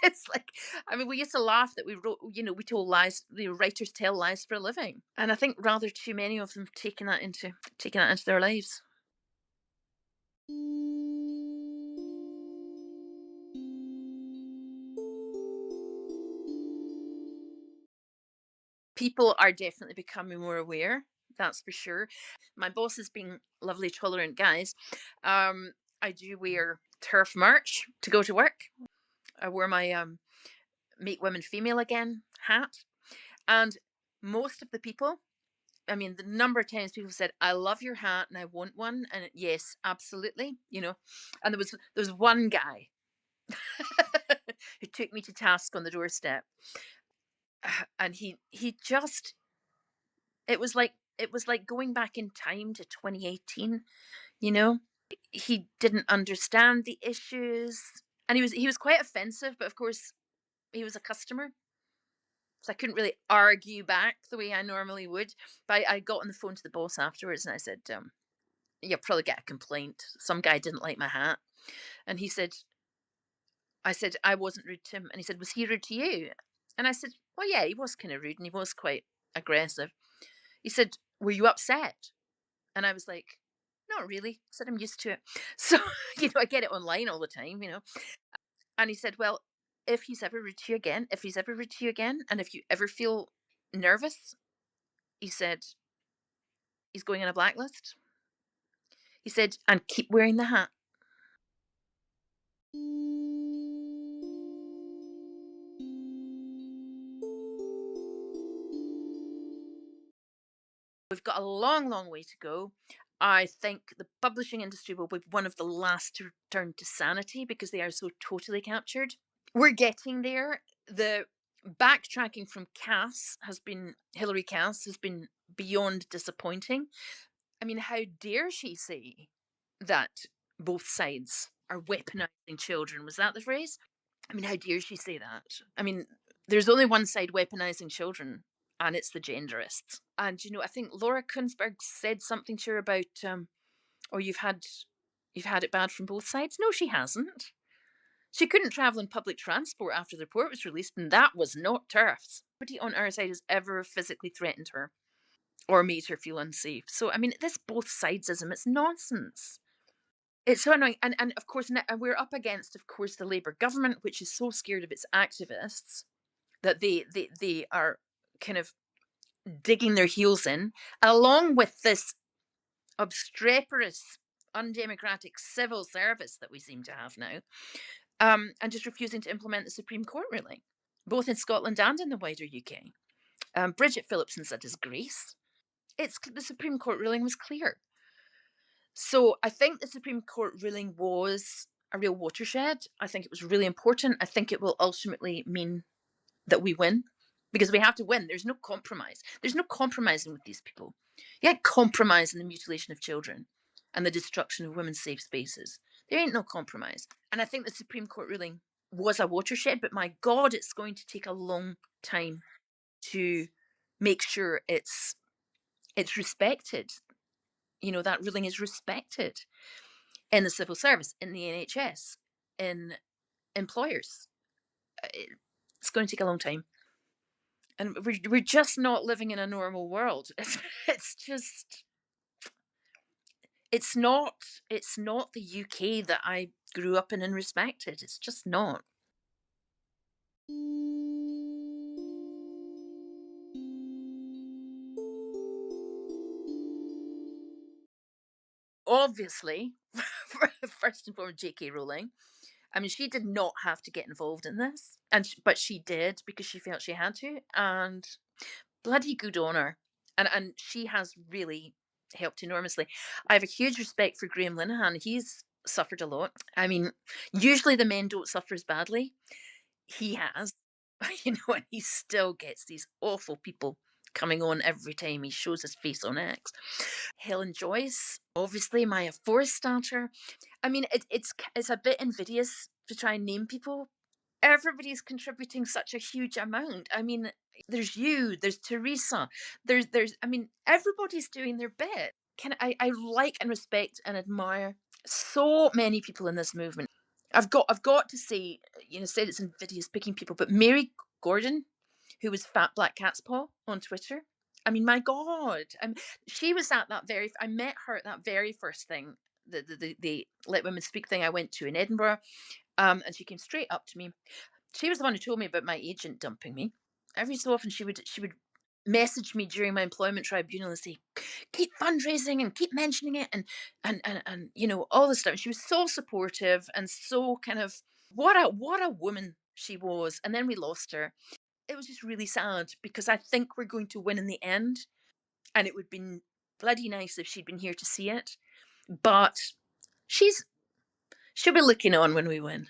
It's like, I mean, we used to laugh that we wrote, we told lies, the writers tell lies for a living. And I think rather too many of them have taken that into their lives. People are definitely becoming more aware, that's for sure. My boss has been lovely, tolerant guys. I do wear turf merch to go to work. I wore my Make Women Female Again hat. And most of the people, I mean, the number of times people said, "I love your hat and I want one." And yes, absolutely, And there was one guy who took me to task on the doorstep. And he just it was like going back in time to 2018, you know? He didn't understand the issues. And he was quite offensive, but of course he was a customer. So I couldn't really argue back the way I normally would. But I got on the phone to the boss afterwards and I said, "You'll probably get a complaint. Some guy didn't like my hat." And I said, "I wasn't rude to him." And he said, "Was he rude to you?" And I said, "Well, yeah, he was kind of rude and he was quite aggressive." He said, "Were you upset?" And I was like, "Not really." I said, "I'm used to it." So, I get it online all the time. And he said, "Well, if he's ever rude to you again, and if you ever feel nervous," he said, "he's going on a blacklist." He said, "And keep wearing the hat." We've got a long, long way to go. I think the publishing industry will be one of the last to return to sanity because they are so totally captured. We're getting there. The backtracking from Hillary Cass has been beyond disappointing. I mean, how dare she say that both sides are weaponizing children? Was that the phrase? I mean, how dare she say that? I mean, there's only one side weaponizing children, and it's the genderists. And I think Laura Kunsberg said something to her about, "Oh, you've had it bad from both sides." No, she hasn't. She couldn't travel in public transport after the report was released, and that was not turfs. Nobody on our side has ever physically threatened her or made her feel unsafe. So, I mean, this both sidesism, it's nonsense. It's so annoying. And of course, we're up against, of course, the Labour government, which is so scared of its activists that they are kind of digging their heels in, along with this obstreperous, undemocratic civil service that we seem to have now, and just refusing to implement the Supreme Court ruling, both in Scotland and in the wider UK. Bridget Phillipson's a disgrace. The Supreme Court ruling was clear. So I think the Supreme Court ruling was a real watershed. I think it was really important. I think it will ultimately mean that we win because we have to win. There's no compromise. There's no compromising with these people. You can't compromise in the mutilation of children and the destruction of women's safe spaces. There ain't no compromise. And I think the Supreme Court ruling was a watershed, but my God, it's going to take a long time to make sure it's respected. That ruling is respected in the civil service, in the NHS, in employers. It's going to take a long time. And we're just not living in a normal world. It's just it's not the UK that I grew up in and respected. It's just not. Obviously, first and foremost, J.K. Rowling. I mean, she did not have to get involved in this, but she did because she felt she had to, and bloody good on her. And she has really helped enormously. I have a huge respect for Graham Linehan. He's suffered a lot. I mean, usually the men don't suffer as badly. He has, and he still gets these awful people coming on every time he shows his face on X. Helen Joyce, obviously my Forest starter. I mean, it's a bit invidious to try and name people everybody's contributing such a huge amount. I mean, there's you, there's Teresa, there's I mean, everybody's doing their bit. I like and respect and admire so many people in this movement. I've got to say, said it's invidious picking people, but Mary Gordon, who was Fat Black Cat's Paw on Twitter. I mean, my God, she was at that very. I met her at that very first thing, the Let Women Speak thing I went to in Edinburgh, and she came straight up to me. She was the one who told me about my agent dumping me. Every so often, she would message me during my employment tribunal and say, "Keep fundraising and keep mentioning it," and all this stuff. She was so supportive and so kind of what a woman she was. And then we lost her. It was just really sad because I think we're going to win in the end, and it would be bloody nice if she'd been here to see it. But she's she'll be looking on when we win.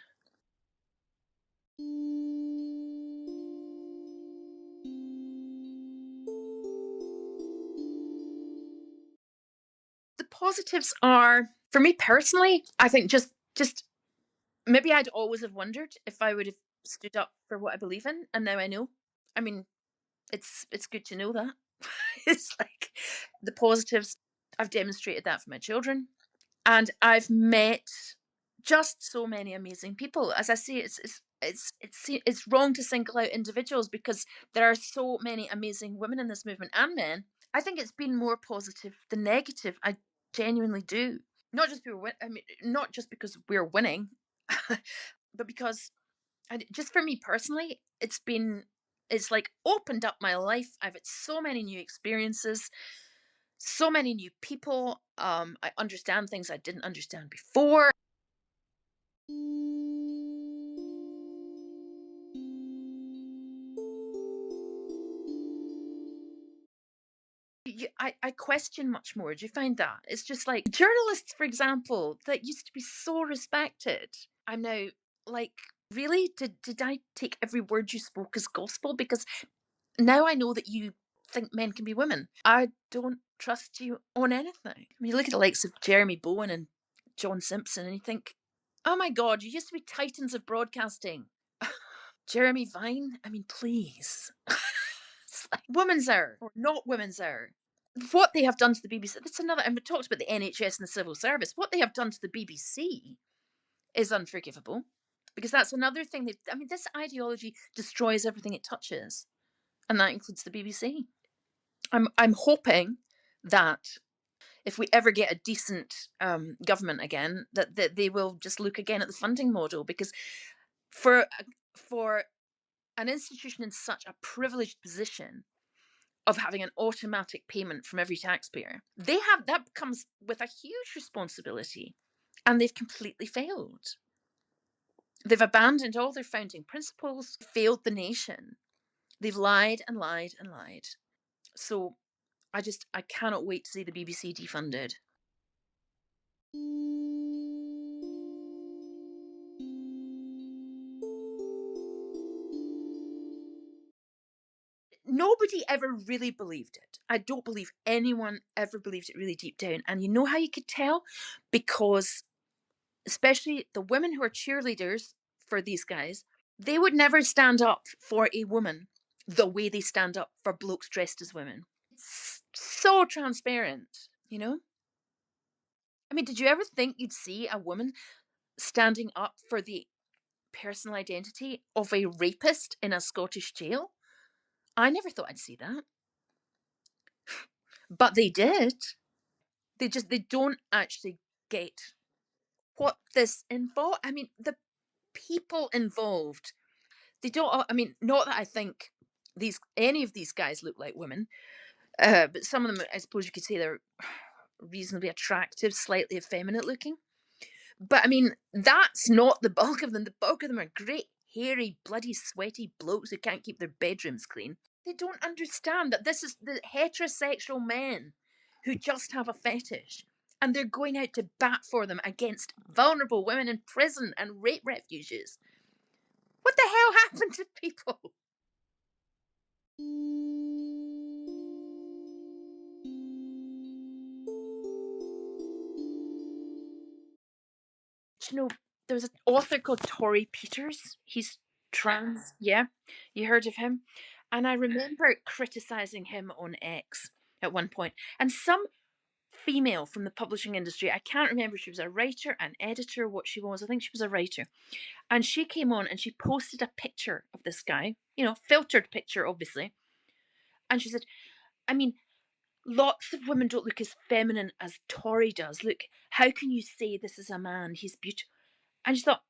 The positives are, for me personally, I think just maybe I'd always have wondered if I would have stood up for what I believe in, and now I know. I mean, it's good to know that. It's like the positives. I've demonstrated that for my children, and I've met just so many amazing people. As I say, it's wrong to single out individuals because there are so many amazing women in this movement and men. I think it's been more positive than negative. I genuinely do. Not just because we're winning, but because just for me personally, it's like opened up my life. I've had so many new experiences, so many new people. I understand things I didn't understand before. I question much more. Do you find that? It's just like journalists, for example, that used to be so respected. I'm now like, really? Did I take every word you spoke as gospel? Because now I know that you think men can be women. I don't trust you on anything. I mean, you look at the likes of Jeremy Bowen and John Simpson and you think, oh my God, you used to be titans of broadcasting. Jeremy Vine, I mean, please. It's like women's hour or not women's hour. What they have done to the BBC, that's another, and we talked about the NHS and the civil service. What they have done to the BBC is unforgivable because that's another thing that, I mean, this ideology destroys everything it touches, and that includes the BBC. I'm hoping that if we ever get a decent government again, that they will just look again at the funding model, because for an institution in such a privileged position of having an automatic payment from every taxpayer, that comes with a huge responsibility, and they've completely failed. They've abandoned all their founding principles, failed the nation. They've lied and lied and lied. So I cannot wait to see the BBC defunded. Nobody ever really believed it. I don't believe anyone ever believed it really deep down. And you know how you could tell? Because especially the women who are cheerleaders for these guys, they would never stand up for a woman the way they stand up for blokes dressed as women. It's so transparent, you know? I mean, did you ever think you'd see a woman standing up for the personal identity of a rapist in a Scottish jail? I never thought I'd see that. But they did. They don't actually get what this involved. I mean, the people involved. They don't. I mean, not that I think any of these guys look like women, but some of them, I suppose you could say, they're reasonably attractive, slightly effeminate looking. But I mean, that's not the bulk of them. The bulk of them are great, hairy, bloody, sweaty blokes who can't keep their bedrooms clean. They don't understand that this is the heterosexual men who just have a fetish. And they're going out to bat for them against vulnerable women in prison and rape refuges. What the hell happened to people? You know, there was an author called Tory Peters. He's trans. Yeah, you heard of him? And I remember criticizing him on X at one point. And some female from the publishing industry, I can't remember if she was a writer, an editor, what she was. I think she was a writer. And she came on and she posted a picture of this guy, filtered picture, obviously. And she said, I mean, lots of women don't look as feminine as Tori does. Look, how can you say this is a man? He's beautiful. And she thought,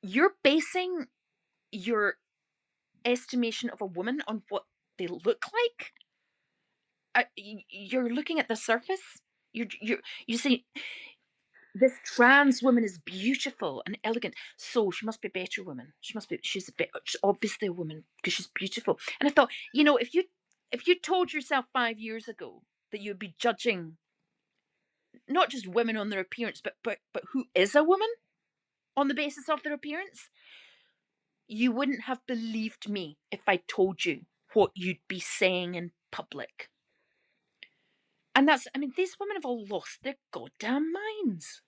you're basing your estimation of a woman on what they look like? You're looking at the surface. You say this trans woman is beautiful and elegant, so she must be a better woman. She's obviously a woman because she's beautiful. And I thought, if you told yourself 5 years ago that you'd be judging not just women on their appearance, but who is a woman on the basis of their appearance, you wouldn't have believed me if I told you what you'd be saying in public. And these women have all lost their goddamn minds.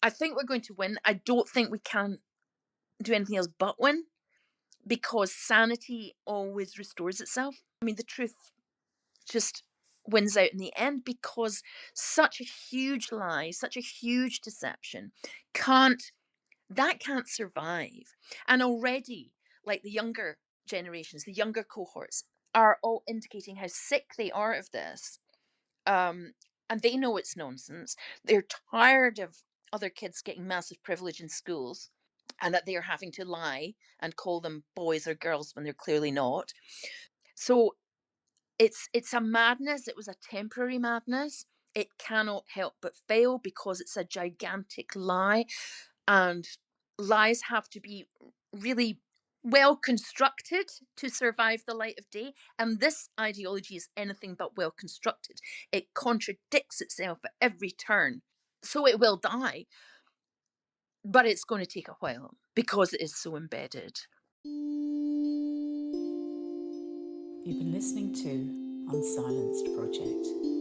I think we're going to win. I don't think we can do anything else but win, because sanity always restores itself. The truth just wins out in the end, because such a huge lie, such a huge deception can't survive. And already, like, the younger generations, the younger cohorts are all indicating how sick they are of this. And they know it's nonsense. They're tired of other kids getting massive privilege in schools, and that they're having to lie and call them boys or girls when they're clearly not. So it's a madness. It was a temporary madness. It cannot help but fail because it's a gigantic lie, and lies have to be really well constructed to survive the light of day. And this ideology is anything but well constructed. It contradicts itself at every turn. So it will die, but it's going to take a while because it is so embedded. You've been listening to Unsilenced Project.